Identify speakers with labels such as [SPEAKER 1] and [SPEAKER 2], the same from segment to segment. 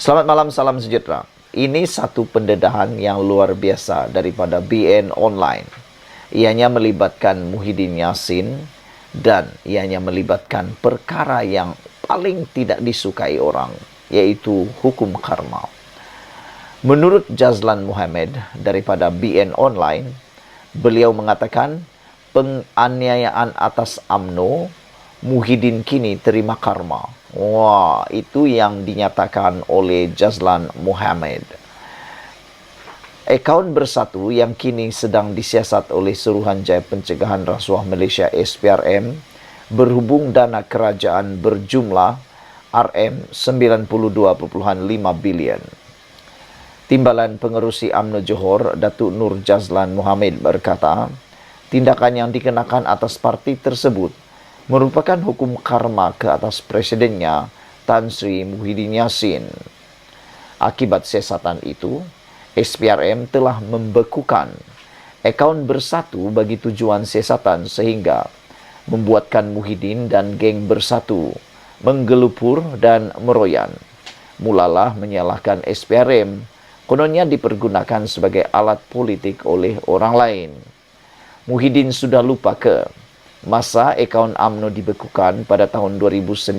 [SPEAKER 1] Selamat malam, salam sejahtera. Ini satu pendedahan yang luar biasa daripada BN Online. Ianya melibatkan Muhyiddin Yassin dan ianya melibatkan perkara yang paling tidak disukai orang, yaitu hukum karma. Menurut Jazlan Mohammed daripada BN Online, beliau mengatakan penganiayaan atas UMNO, Muhyiddin kini terima karma. Wah, itu yang dinyatakan oleh Jazlan Mohammed. Akaun Bersatu yang kini sedang disiasat oleh Suruhanjaya Pencegahan Rasuah Malaysia SPRM berhubung dana kerajaan berjumlah RM92.5 bilion. Timbalan Pengerusi UMNO Johor, Datuk Nur Jazlan Mohammed berkata, tindakan yang dikenakan atas parti tersebut merupakan hukum karma ke atas presidennya Tan Sri Muhyiddin Yassin. Akibat siasatan itu, SPRM telah membekukan akaun Bersatu bagi tujuan siasatan sehingga membuatkan Muhyiddin dan geng Bersatu menggelupur dan meroyan. Mulalah menyalahkan SPRM, kononnya dipergunakan sebagai alat politik oleh orang lain. Muhyiddin sudah lupa ke masa akaun UMNO dibekukan pada tahun 2019,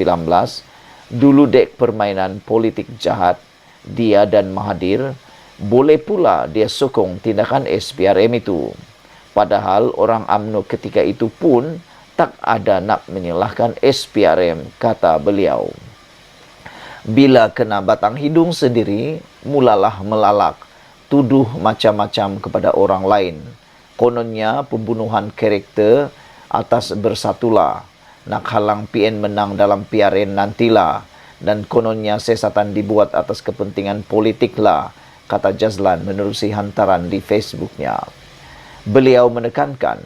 [SPEAKER 1] dulu dek permainan politik jahat, dia dan Mahathir, boleh pula dia sokong tindakan SPRM itu. Padahal orang UMNO ketika itu pun tak ada nak menyalahkan SPRM, kata beliau. Bila kena batang hidung sendiri, mulalah melalak, tuduh macam-macam kepada orang lain. Kononnya pembunuhan karakter atas Bersatulah, nak halang PN menang dalam PRN nantilah, dan kononnya siasatan dibuat atas kepentingan politiklah, kata Jazlan menerusi hantaran di Facebooknya. Beliau menekankan,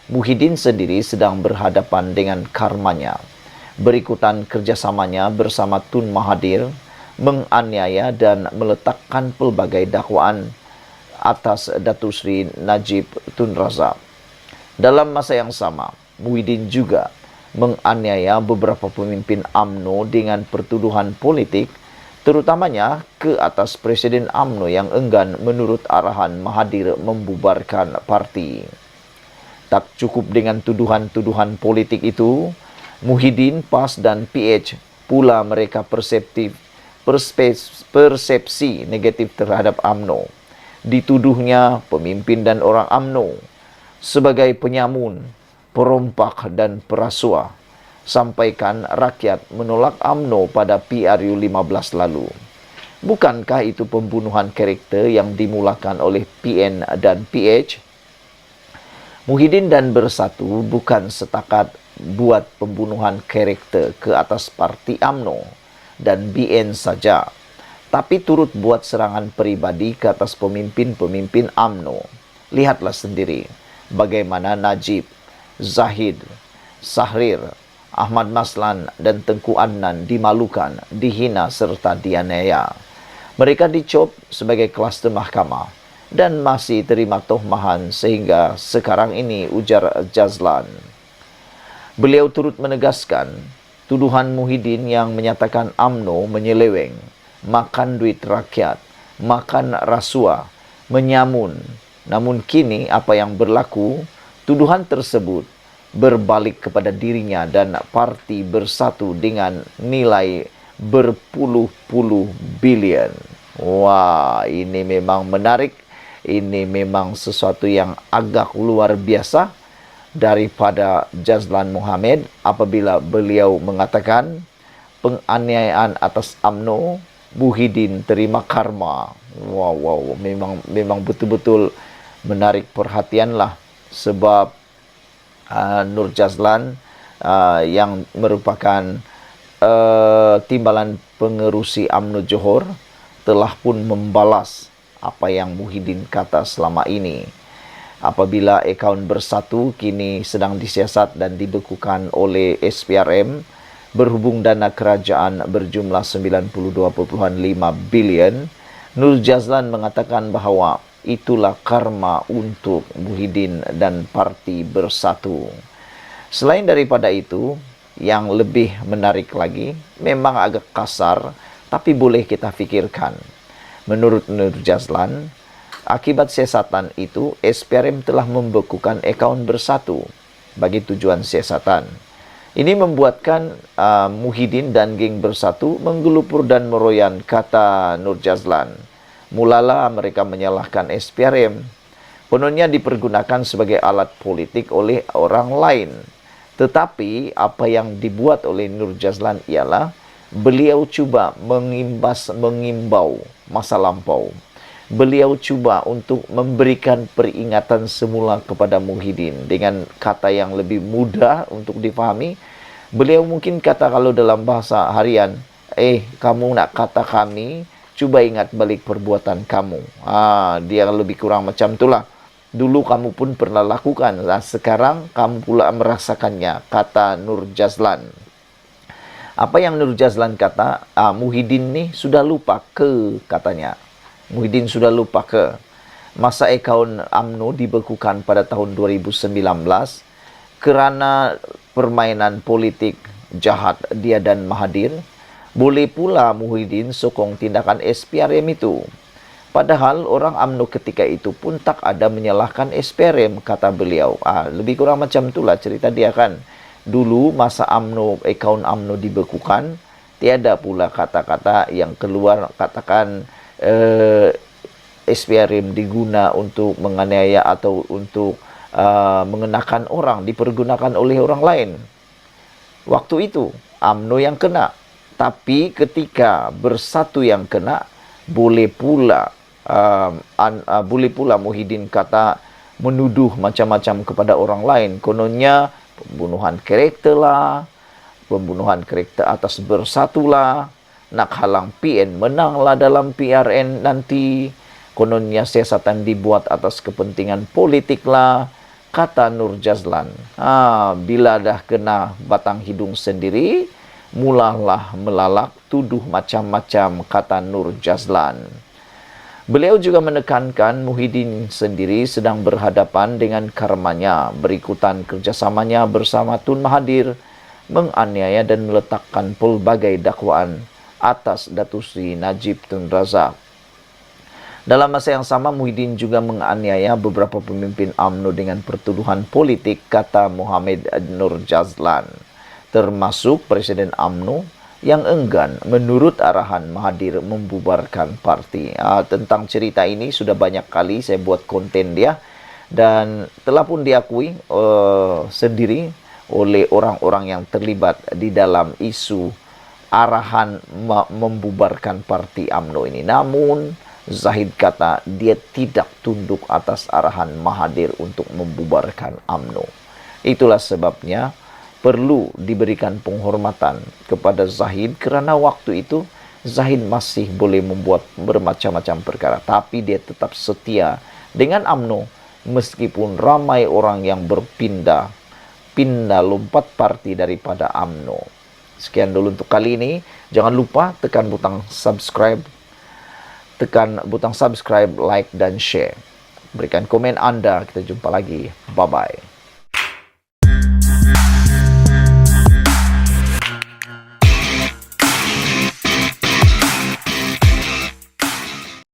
[SPEAKER 1] Muhyiddin sendiri sedang berhadapan dengan karmanya. Berikutan kerjasamanya bersama Tun Mahathir menganiaya dan meletakkan pelbagai dakwaan atas Datuk Seri Najib Tun Razak. Dalam masa yang sama, Muhyiddin juga menganiaya beberapa pemimpin UMNO dengan pertuduhan politik, terutamanya ke atas Presiden UMNO yang enggan menurut arahan Mahathir membubarkan parti. Tak cukup dengan tuduhan-tuduhan politik itu, Muhyiddin, PAS dan PH pula mereka persepsi negatif terhadap UMNO. Dituduhnya pemimpin dan orang UMNO sebagai penyamun, perompak dan perasuah. Sampaikan rakyat menolak UMNO pada PRU 15 lalu. Bukankah itu pembunuhan karakter yang dimulakan oleh PN dan PH? Muhyiddin dan Bersatu bukan setakat buat pembunuhan karakter ke atas parti UMNO dan BN saja, tapi turut buat serangan peribadi ke atas pemimpin-pemimpin UMNO. Lihatlah sendiri bagaimana Najib, Zahid, Sahrir, Ahmad Maslan dan Tengku Adnan dimalukan, dihina serta dianiaya. Mereka dicop sebagai kluster mahkamah dan masih terima tohmahan sehingga sekarang ini, ujar Jazlan. Beliau turut menegaskan tuduhan Muhyiddin yang menyatakan UMNO menyeleweng, makan duit rakyat, makan rasuah, menyamun. Namun kini apa yang berlaku, tuduhan tersebut berbalik kepada dirinya dan parti Bersatu dengan nilai berpuluh-puluh bilion. Wah, ini memang menarik. Ini memang sesuatu yang agak luar biasa daripada Jazlan Mohammed apabila beliau mengatakan penganiayaan atas UMNO, Muhyiddin terima karma. Wow, memang betul-betul menarik perhatianlah, sebab Nur Jazlan yang merupakan timbalan pengerusi UMNO Johor telah pun membalas apa yang Muhyiddin kata selama ini. Apabila akaun Bersatu kini sedang disiasat dan dibekukan oleh SPRM berhubung dana kerajaan berjumlah 92.5 bilion, Nur Jazlan mengatakan bahawa itulah karma untuk Muhyiddin dan parti Bersatu. Selain daripada itu, yang lebih menarik lagi, memang agak kasar Tapi boleh kita fikirkan, menurut Nur Jazlan, akibat siasatan itu, SPRM telah membekukan akaun Bersatu bagi tujuan siasatan. Ini membuatkan Muhyiddin dan geng Bersatu menggelupur dan meroyan, kata Nur Jazlan. Mulalah mereka menyalahkan SPRM. Kononnya dipergunakan sebagai alat politik oleh orang lain. Tetapi apa yang dibuat oleh Nur Jazlan ialah beliau cuba mengimbau masa lampau. Beliau cuba untuk memberikan peringatan semula kepada Muhyiddin dengan kata yang lebih mudah untuk difahami. Beliau mungkin kata kalau dalam bahasa harian, kamu nak kata kami, coba ingat balik perbuatan kamu. Dia lebih kurang macam itulah. Dulu kamu pun pernah lakukan, sekarang kamu pula merasakannya, kata Nur Jazlan. Apa yang Nur Jazlan kata, Muhyiddin ni sudah lupa ke, katanya. Muhyiddin sudah lupa ke masa akaun UMNO dibekukan pada tahun 2019 kerana permainan politik jahat dia dan Mahathir. Boleh pula Muhyiddin sokong tindakan SPRM itu. Padahal orang UMNO ketika itu pun tak ada menyalahkan SPRM, kata beliau. Lebih kurang macam itulah cerita dia kan. Dulu masa UMNO, akaun UMNO dibekukan, tiada pula kata-kata yang keluar katakan SPRM diguna untuk menganiaya atau untuk mengenakan orang, dipergunakan oleh orang lain. Waktu itu UMNO yang kena, tapi ketika Bersatu yang kena, boleh pula Muhyiddin kata menuduh macam-macam kepada orang lain. Kononnya pembunuhan karakter lah, pembunuhan karakter atas Bersatu lah, nak halang PN menanglah dalam PRN nanti, kononnya siasatan dibuat atas kepentingan politik lah, kata Nur Jazlan. Bila dah kena batang hidung sendiri, mulalah melalak tuduh macam-macam, kata Nur Jazlan. Beliau juga menekankan Muhyiddin sendiri sedang berhadapan dengan karmanya berikutan kerjasamanya bersama Tun Mahathir menganiaya dan meletakkan pelbagai dakwaan atas Datuk Seri Najib Tun Razak. Dalam masa yang sama, Muhyiddin juga menganiaya beberapa pemimpin UMNO dengan pertuduhan politik, kata Muhammad Nur Jazlan, termasuk Presiden UMNO yang enggan menurut arahan Mahathir membubarkan parti. Tentang cerita ini sudah banyak kali saya buat konten dia dan telah pun diakui sendiri oleh orang-orang yang terlibat di dalam isu arahan membubarkan parti UMNO ini. Namun Zahid kata dia tidak tunduk atas arahan Mahathir untuk membubarkan UMNO. Itulah sebabnya perlu diberikan penghormatan kepada Zahid kerana waktu itu Zahid masih boleh membuat bermacam-macam perkara, tapi dia tetap setia dengan UMNO meskipun ramai orang yang berpindah lompat parti daripada UMNO. Sekian dulu untuk kali ini. Jangan lupa tekan butang subscribe, like dan share. Berikan komen Anda. Kita jumpa lagi. Bye-bye.